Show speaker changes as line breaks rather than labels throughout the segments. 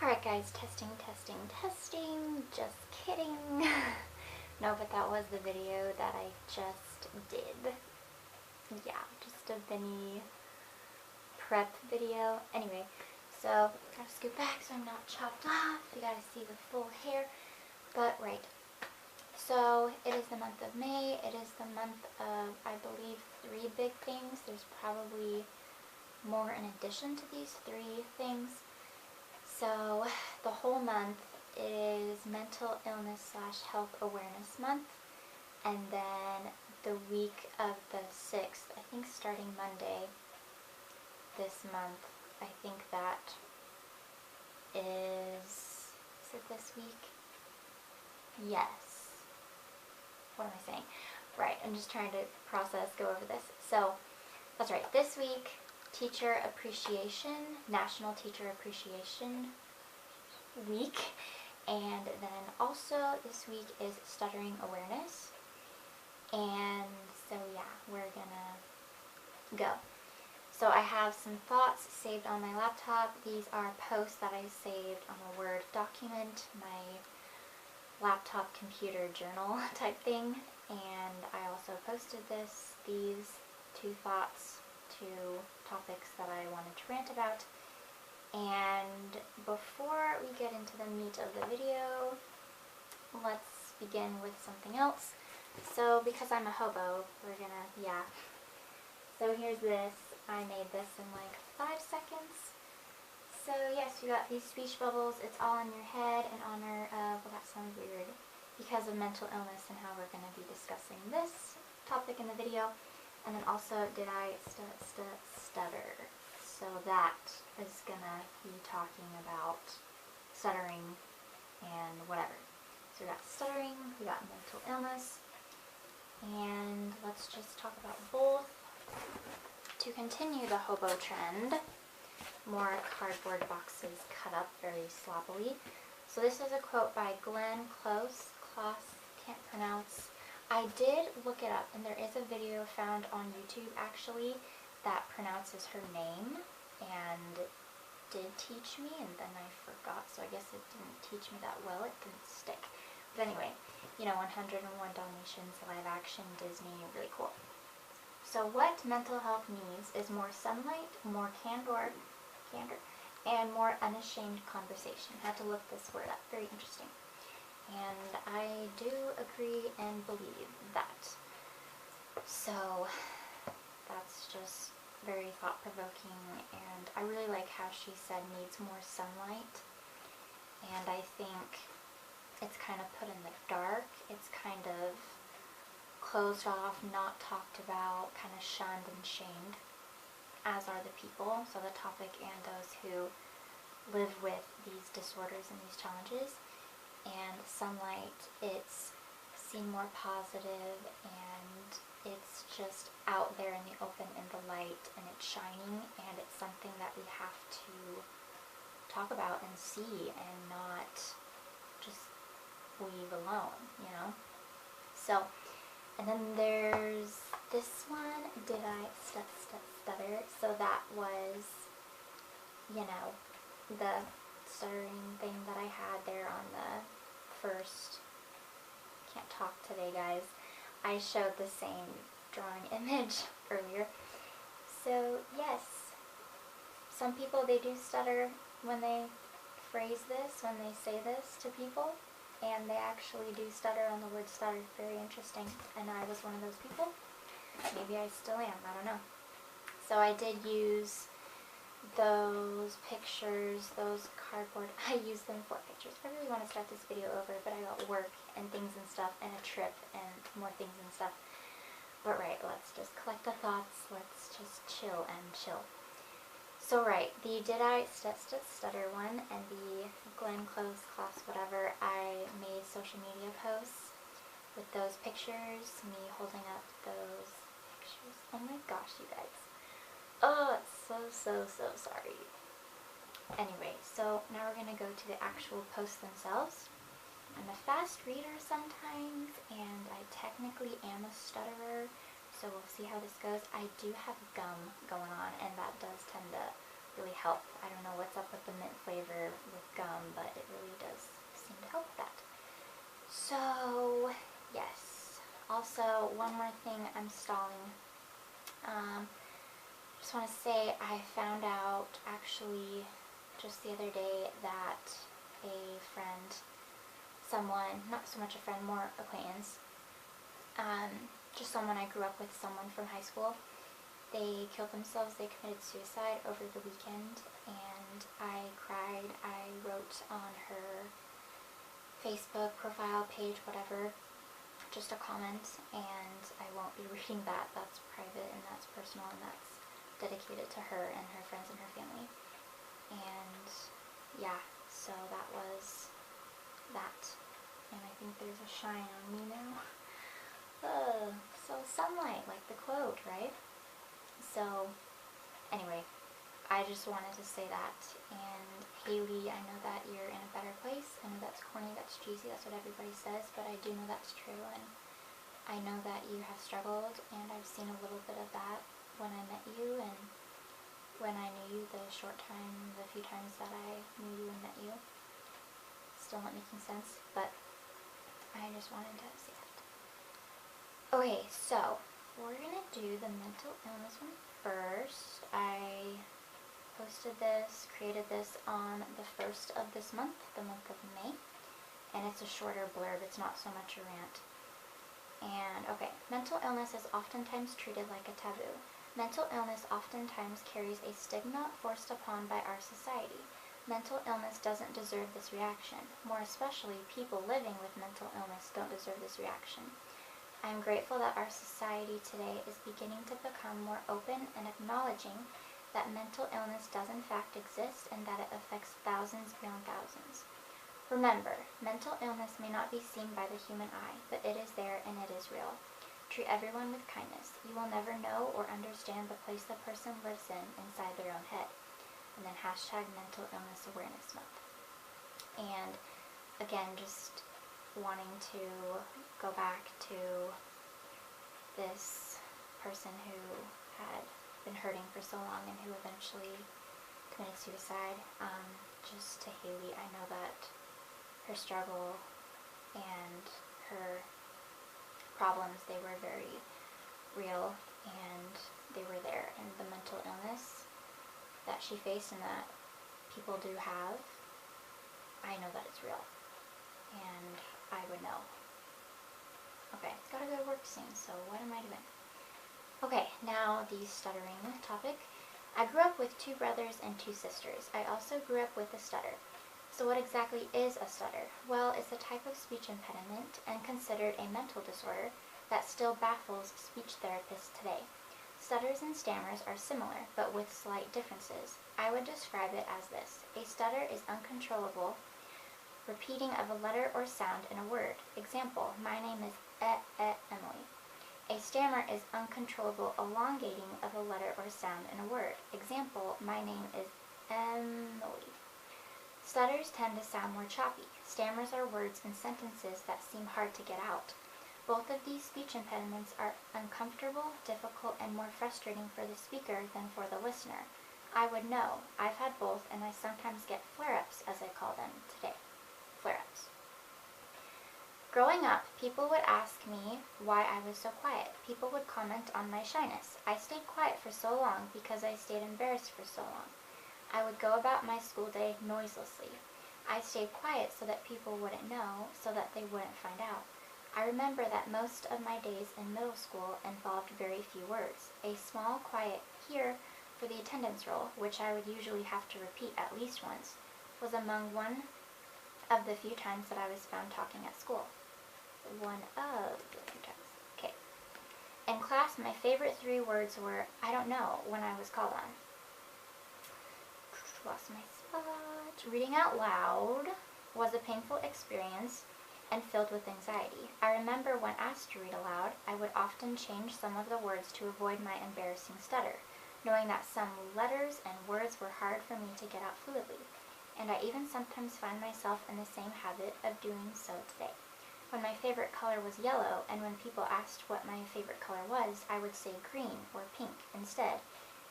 Alright guys, testing, testing, testing, just kidding. No, but that was the video that I just did. Yeah, just a Vinny prep video. Anyway, so gotta scoot back so I'm not chopped off. You gotta see the full hair. But right, so it is the month of May. It is the month of, I believe, 3 big things. There's probably more in addition to these 3 things. So the whole month is Mental Illness / Health Awareness Month, and then the week of the 6th, I think starting Monday this month, I think that is it this week? Yes. What am I saying? Right, I'm just trying to process, go over this. So, that's right, this week, Teacher Appreciation, National Teacher Appreciation Week, and then also this week is Stuttering Awareness, and so yeah, we're gonna go. So I have some thoughts saved on my laptop. These are posts that I saved on a Word document, my laptop computer journal type thing, and I also posted these 2 thoughts, 2 topics that I wanted to rant about. And before we get into the meat of the video, let's begin with something else. So because I'm a hobo, we're gonna, yeah. So here's this. I made this in like 5 seconds. So yes, we got these speech bubbles. It's all in your head in honor of, well, that sounds weird, because of mental illness and how we're going to be discussing this topic in the video. And then also, did I stutter? So that is going to be talking about stuttering and whatever. So we got stuttering, we got mental illness, and let's just talk about both. To continue the hobo trend, more cardboard boxes cut up very sloppily. So this is a quote by Glenn Close, can't pronounce. I did look it up, and there is a video found on YouTube actually that pronounces her name, and did teach me, and then I forgot, so I guess it didn't teach me that well, it didn't stick. But anyway, you know, 101 Dalmatians, live action, Disney, really cool. So what mental health needs is more sunlight, more candor, and more unashamed conversation. Had to look this word up, very interesting. And I do agree and believe that. So that's just very thought-provoking, and I really like how she said needs more sunlight. And I think it's kind of put in the dark. It's kind of closed off, not talked about, kind of shunned and shamed, as are the people, so the topic, and those who live with these disorders and these challenges. And sunlight, it's seen more positive, and it's just out there in the open, in the light, and it's shining, and it's something that we have to talk about and see, and not just leave alone, you know? So, and then there's this one, did I stutter? So that was, you know, the stuttering thing that I had there on the first, can't talk today guys, I showed the same drawing image earlier. So yes, some people, they do stutter when they phrase this, when they say this to people, and they actually do stutter on the word stutter. Very interesting. And I was one of those people. Maybe I still am, I don't know. So I did use those pictures, those cardboard, I used them for pictures. I really want to start this video over, but I got work and things and stuff, and a trip and more things and stuff. But right, let's just collect the thoughts, let's just chill and chill. So right, the did I stutter one, and the Glenn Close class whatever, I made social media posts with those pictures, me holding up those pictures. Oh my gosh, you guys. Oh, it's so sorry. Anyway, so now we're going to go to the actual posts themselves. I'm a fast reader sometimes, and I technically am a stutterer, so we'll see how this goes. I do have gum going on, and that does tend to really help. I don't know what's up with the mint flavor with gum, also, one more thing I'm stalling. Just want to say I found out actually just the other day that a friend, someone, not so much a friend, more acquaintance, just someone I grew up with, someone from high school, they killed themselves, they committed suicide over the weekend, and I cried. I wrote on her Facebook profile page, whatever, just a comment, and I won't be reading that. That's private and that's personal and that's dedicated to her and her friends and her family. And yeah, so that was that. And I think there's a shine on me now. So sunlight, like the quote, right? So anyway, I just wanted to say that. And Haley, I know that you're in a better place. I know that's corny, that's cheesy, that's what everybody says, but I do know that's true, and I know that you have struggled, and I've seen a little bit of that when I met you and when I knew you, the few times that I knew you and met you. Still not making sense, but I just wanted to say that. Okay, so we're gonna do the mental illness one first. I posted this, created this on the 1st of this month, the month of May, and it's a shorter blurb, it's not so much a rant. And okay, mental illness is oftentimes treated like a taboo. Mental illness oftentimes carries a stigma forced upon by our society. Mental illness doesn't deserve this reaction. More especially, people living with mental illness don't deserve this reaction. I am grateful that our society today is beginning to become more open and acknowledging that mental illness does in fact exist and that it affects thousands beyond thousands. Remember, mental illness may not be seen by the human eye, but it is there and it is real. Treat everyone with kindness. You will never know or understand the place the person lives inside their own head. And then hashtag Mental Illness Awareness Month. And again, just wanting to go back to this person who had been hurting for so long and who eventually committed suicide. Just to Haley, I know that her struggle and her problems, they were very real and they were there. And the mental illness that she faced and that people do have, I know that it's real. And I would know. Okay, gotta go to work soon, so what am I doing? Okay, now the stuttering topic. I grew up with 2 brothers and 2 sisters. I also grew up with a stutter. So what exactly is a stutter? Well, it's a type of speech impediment and considered a mental disorder that still baffles speech therapists today. Stutters and stammers are similar, but with slight differences. I would describe it as this. A stutter is uncontrollable repeating of a letter or sound in a word. Example, my name is Emily. A stammer is uncontrollable elongating of a letter or sound in a word. Example, my name is Emily. Stutters tend to sound more choppy. Stammers are words and sentences that seem hard to get out. Both of these speech impediments are uncomfortable, difficult, and more frustrating for the speaker than for the listener. I would know. I've had both, and I sometimes get flare-ups, as I call them today. Flare-ups. Growing up, people would ask me why I was so quiet. People would comment on my shyness. I stayed quiet for so long because I stayed embarrassed for so long. I would go about my school day noiselessly. I stayed quiet so that people wouldn't know, so that they wouldn't find out. I remember that most of my days in middle school involved very few words. A small, quiet "here" for the attendance roll, which I would usually have to repeat at least once, was among one of the few times that I was found talking at school. One of the few times. Okay. In class, my favorite 3 words were, I don't know, when I was called on. Lost my spot. Reading out loud was a painful experience and filled with anxiety. I remember when asked to read aloud, I would often change some of the words to avoid my embarrassing stutter, knowing that some letters and words were hard for me to get out fluidly, and I even sometimes find myself in the same habit of doing so today. When my favorite color was yellow, and when people asked what my favorite color was, I would say green or pink instead,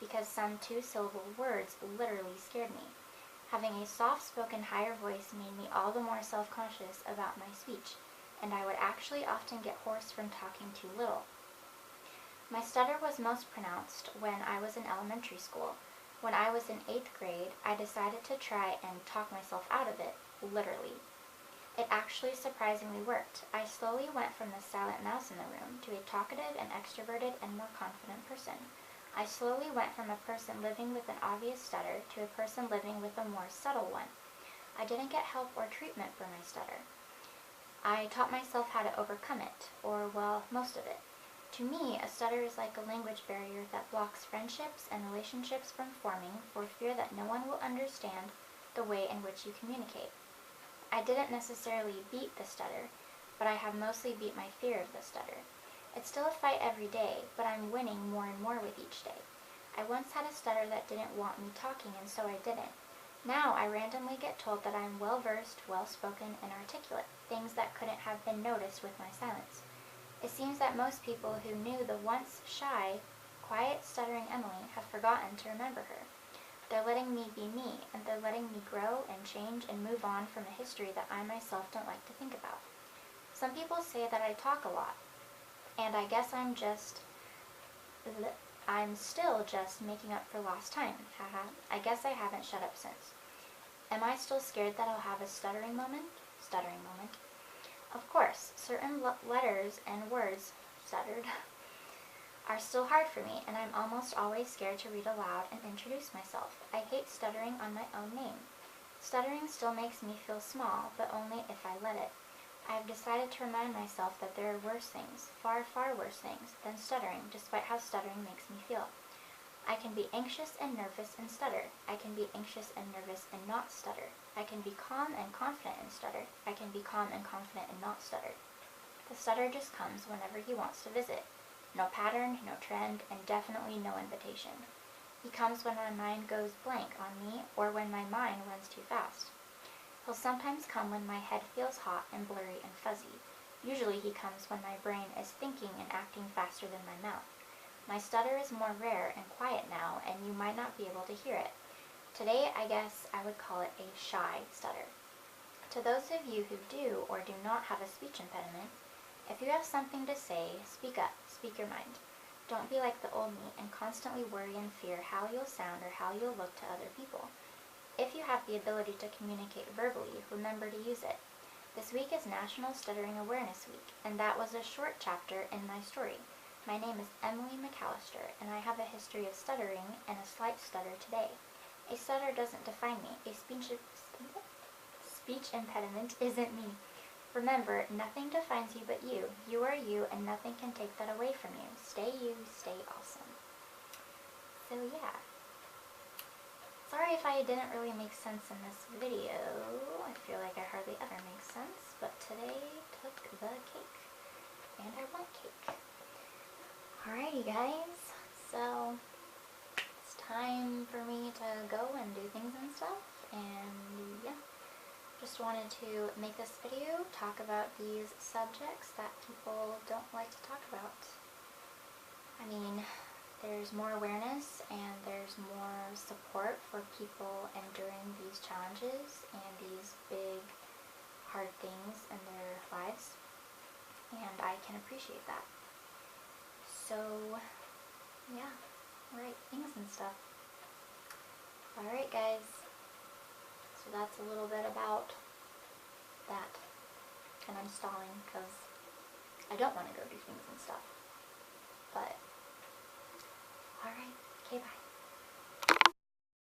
because some 2-syllable words literally scared me. Having a soft-spoken higher voice made me all the more self-conscious about my speech. and I would actually often get hoarse from talking too little. My stutter was most pronounced when I was in elementary school. When I was in 8th grade, I decided to try and talk myself out of it, literally. It actually surprisingly worked. I slowly went from the silent mouse in the room to a talkative and extroverted and more confident person. I slowly went from a person living with an obvious stutter to a person living with a more subtle one. I didn't get help or treatment for my stutter. I taught myself how to overcome it, or, well, most of it. To me, a stutter is like a language barrier that blocks friendships and relationships from forming for fear that no one will understand the way in which you communicate. I didn't necessarily beat the stutter, but I have mostly beat my fear of the stutter. It's still a fight every day, but I'm winning more and more with each day. I once had a stutter that didn't want me talking, and so I didn't. Now I randomly get told that I'm well-versed, well-spoken, and articulate, things that couldn't have been noticed with my silence. It seems that most people who knew the once shy, quiet, stuttering Emily have forgotten to remember her. They're letting me be me, and they're letting me grow and change and move on from a history that I myself don't like to think about. Some people say that I talk a lot, and I guess I'm still just making up for lost time. Haha. I guess I haven't shut up since. Am I still scared that I'll have a stuttering moment? Stuttering moment. Of course, certain letters and words, stuttered, are still hard for me, and I'm almost always scared to read aloud and introduce myself. I hate stuttering on my own name. Stuttering still makes me feel small, but only if I let it. I have decided to remind myself that there are worse things, far, far worse things, than stuttering, despite how stuttering makes me feel. I can be anxious and nervous and stutter. I can be anxious and nervous and not stutter. I can be calm and confident and stutter. I can be calm and confident and not stutter. The stutter just comes whenever he wants to visit. No pattern, no trend, and definitely no invitation. He comes when my mind goes blank on me or when my mind runs too fast. He'll sometimes come when my head feels hot and blurry and fuzzy. Usually he comes when my brain is thinking and acting faster than my mouth. My stutter is more rare and quiet now, and you might not be able to hear it. Today, I guess I would call it a shy stutter. To those of you who do or do not have a speech impediment, if you have something to say, speak up, speak your mind. Don't be like the old me and constantly worry and fear how you'll sound or how you'll look to other people. If you have the ability to communicate verbally, remember to use it. This week is National Stuttering Awareness Week, and that was a short chapter in my story. My name is Emily McAllister, and I have a history of stuttering and a slight stutter today. A stutter doesn't define me. A speech impediment isn't me. Remember, nothing defines you but you. You are you, and nothing can take that away from you. Stay you, stay awesome. So yeah. Sorry if I didn't really make sense in this video. I feel like I hardly ever make sense, but today took the cake. And I want cake. Alrighty guys, so it's time for me to go and do things and stuff, and yeah. Just wanted to make this video talk about these subjects that people don't like to talk about. I mean, there's more awareness and there's more support for people enduring these challenges and these big, hard things in their lives, and I can appreciate that. So, yeah, write things and stuff. Alright guys. So that's a little bit about that. And I'm stalling because I don't want to go do things and stuff. But, alright, okay, bye.